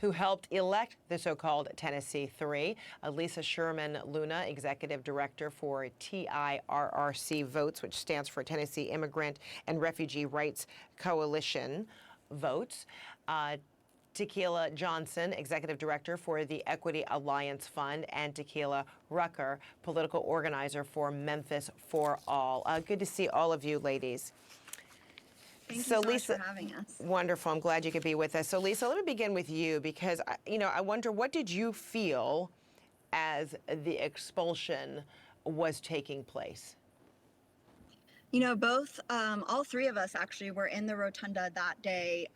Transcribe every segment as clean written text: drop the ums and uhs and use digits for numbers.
who helped elect the so-called Tennessee Three. Lisa Sherman Luna, Executive Director for TIRRC Votes, which stands for Tennessee Immigrant and Refugee Rights Coalition Votes. Tequila Johnson, Executive Director for the Equity Alliance Fund, and Tequila Rucker, Political Organizer for Memphis for All. Good to see all of you, ladies. Thank you so much for having us. Wonderful. I'm glad you could be with us. So, Lisa, let me begin with you because, I wonder, what did you feel as the expulsion was taking place? You know, all three of us actually were in the rotunda that day.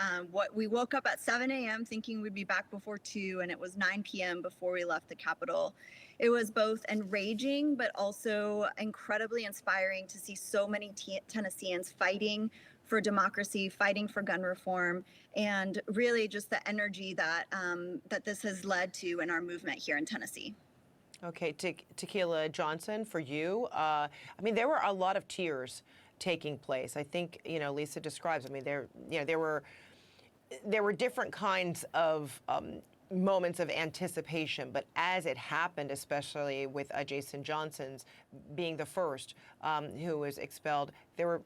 We woke up at 7 a.m. thinking we'd be back before 2, and it was 9 p.m. before we left the Capitol. It was both enraging, but also incredibly inspiring to see so many Tennesseans fighting for democracy, fighting for gun reform, and really just the energy that this has led to in our movement here in Tennessee. Okay, Tequila Johnson, for you, there were a lot of tears taking place. I think, Lisa describes, there were different kinds of moments of anticipation, but as it happened, especially with Jason Johnson's being the first who was expelled, there were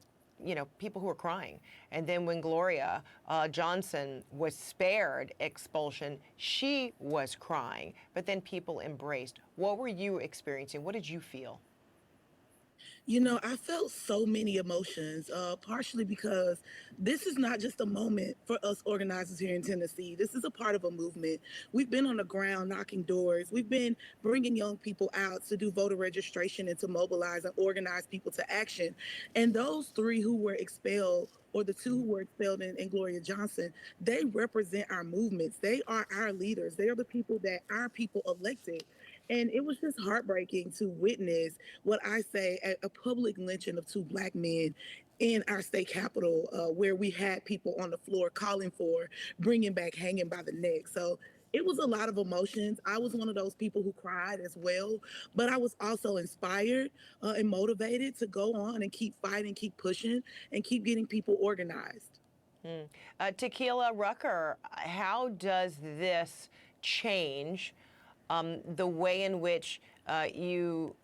people who were crying. And then when Gloria Johnson was spared expulsion, she was crying, but then people embraced. What were you experiencing? What did you feel? I felt so many emotions, partially because this is not just a moment for us organizers here in Tennessee. This is a part of a movement. We've been on the ground knocking doors. We've been bringing young people out to do voter registration and to mobilize and organize people to action. And those three who were expelled, or the two who were expelled in Gloria Johnson, they represent our movements. They are our leaders. They are the people that our people elected. And it was just heartbreaking to witness what I say a public lynching of two Black men in our state capitol, where we had people on the floor calling for bringing back hanging by the neck. So it was a lot of emotions. I was one of those people who cried as well, but I was also inspired and motivated to go on and keep fighting, keep pushing, and keep getting people organized. Tikeila Rucker, how does this change the way in which you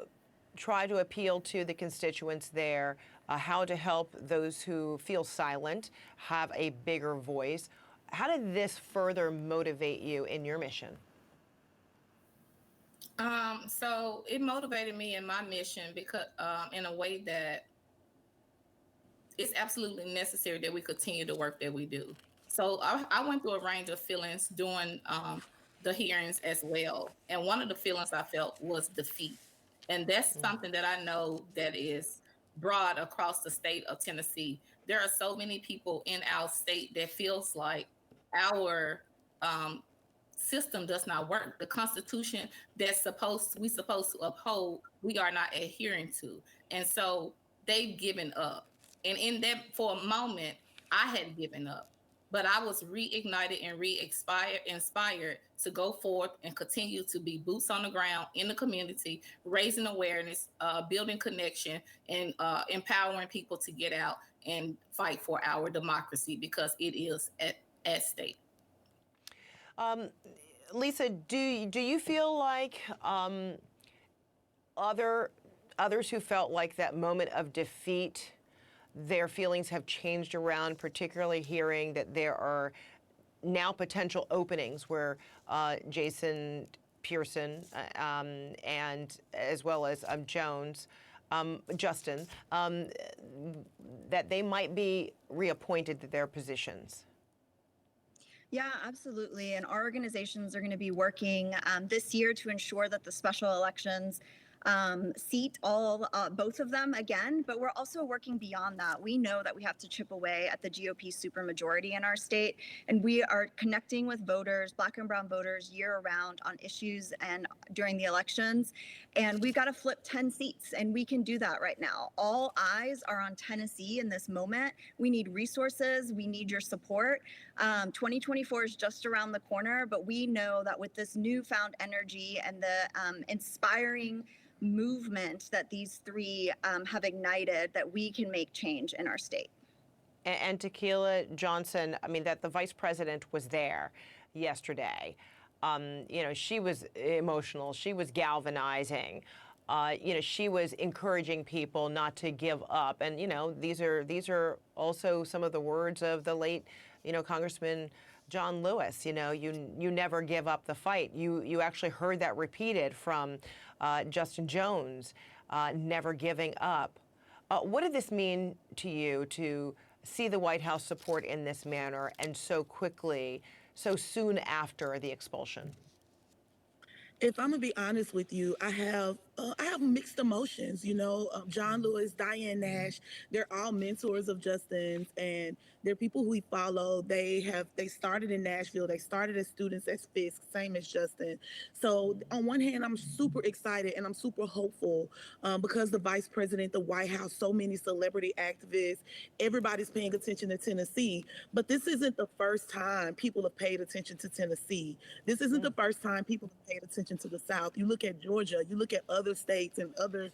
try to appeal to the constituents there, how to help those who feel silent have a bigger voice? How did this further motivate you in your mission? So it motivated me in my mission because in a way that it's absolutely necessary that we continue the work that we do. So I went through a range of feelings during the hearings as well. And one of the feelings I felt was defeat. And that's something that I know that is broad across the state of Tennessee. There are so many people in our state that feels like our system does not work. The Constitution we supposed to uphold, we are not adhering to. And so they've given up. And in that, for a moment, I had given up. But I was reignited and inspired to go forth and continue to be boots on the ground in the community, raising awareness, building connection, and empowering people to get out and fight for our democracy because it is at stake. Lisa, do you feel like others who felt like that moment of defeat, their feelings have changed around, particularly hearing that there are now potential openings where Jason, Pearson, and as well as Justin, that they might be reappointed to their positions? Yeah, absolutely. And our organizations are going to be working this year to ensure that the special elections seat both of them again, but we're also working beyond that. We know that we have to chip away at the GOP supermajority in our state, and we are connecting with voters, Black and brown voters, year round on issues and during the elections. And we've got to flip 10 seats, and we can do that right now. All eyes are on Tennessee in this moment. We need resources. We need your support. 2024 is just around the corner, but we know that with this newfound energy and the inspiring movement that these three have ignited, that we can make change in our state. And Tequila Johnson, that the vice president was there. yesterday. She was emotional. She was galvanizing. She was encouraging people not to give up. And, these are also some of the words of the late, Congressman John Lewis. You never give up the fight. You actually heard that repeated from Justin Jones, never giving up. What did this mean to you to see the White House support in this manner and so quickly, so soon after the expulsion? If I'm gonna be honest with you, I have mixed emotions. John Lewis, Diane Nash, they're all mentors of Justin's, and they're people who we follow. They started in Nashville. They started as students at Fisk, same as Justin. So on one hand, I'm super excited and I'm super hopeful because the vice president, the White House, so many celebrity activists, everybody's paying attention to Tennessee. But this isn't the first time people have paid attention to Tennessee. This isn't the first time people have paid attention to the South. You look at Georgia, you look at other states and other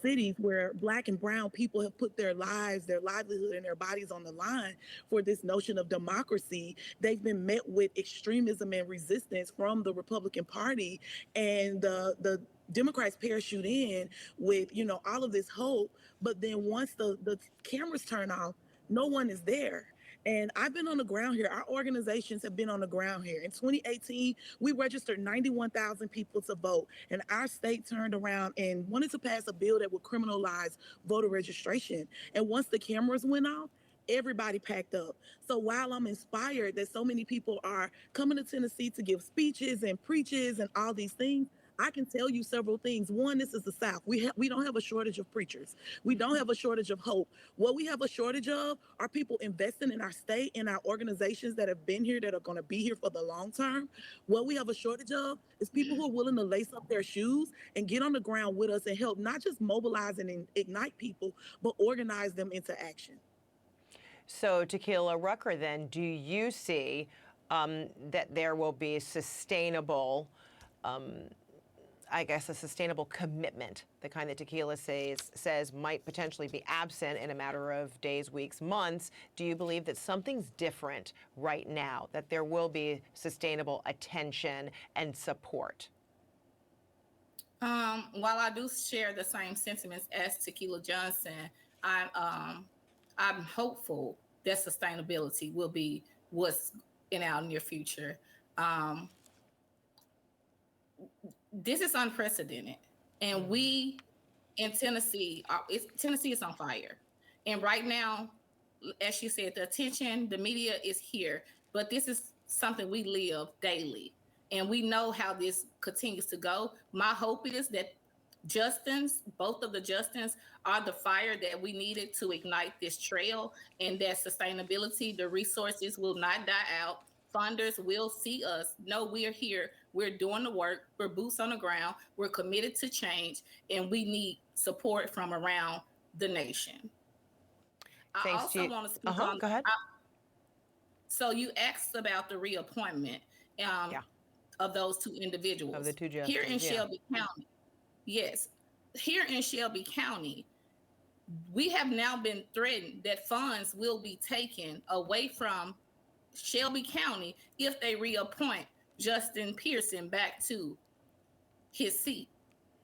cities where Black and brown people have put their lives, their livelihood, and their bodies on the line for this notion of democracy. They've been met with extremism and resistance from the Republican Party, and the Democrats parachute in with, all of this hope. But then once the cameras turn off, no one is there. And I've been on the ground here. Our organizations have been on the ground here. In 2018, we registered 91,000 people to vote. And our state turned around and wanted to pass a bill that would criminalize voter registration. And once the cameras went off, everybody packed up. So while I'm inspired that so many people are coming to Tennessee to give speeches and preaches and all these things, I can tell you several things. One, this is the South. We don't have a shortage of preachers. We don't have a shortage of hope. What we have a shortage of are people investing in our state, in our organizations that have been here, that are going to be here for the long term. What we have a shortage of is people who are willing to lace up their shoes and get on the ground with us and help not just mobilize and ignite people, but organize them into action. So, Tikeila, Rucker, then, do you see that there will be sustainable a sustainable commitment, the kind that Tikeila says might potentially be absent in a matter of days, weeks, months? Do you believe that something's different right now, that there will be sustainable attention and support? While I do share the same sentiments as Tequila Johnson, I'm hopeful that sustainability will be what's in our near future. This is unprecedented, and we in Tennessee, Tennessee is on fire. And right now, as you said, the attention, the media is here, but this is something we live daily, and we know how this continues to go. My hope is that both of the Justins are the fire that we needed to ignite this trail, and that sustainability, the resources will not die out. Funders will see us. No, we're here. We're doing the work. We're boots on the ground. We're committed to change, and we need support from around the nation. I also want to speak on. Go ahead. So you asked about the reappointment of those two individuals. Of the two judges. Here in Shelby County. Yes. Here in Shelby County, we have now been threatened that funds will be taken away from Shelby County if they reappoint Justin Pearson back to his seat.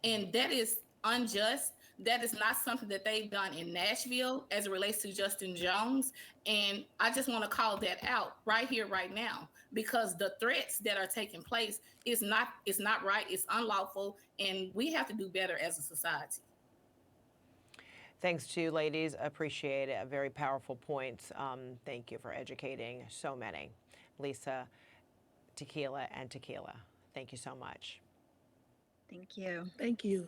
And that is unjust. That is not something that they've done in Nashville as it relates to Justin Jones. And I just want to call that out right here, right now, because the threats that are taking place is not right. It's unlawful. And we have to do better as a society. Thanks to you, ladies. Appreciate it. Very powerful points. Thank you for educating so many. Lisa, Tikeila, and Tikeila. Thank you so much. Thank you. Thank you.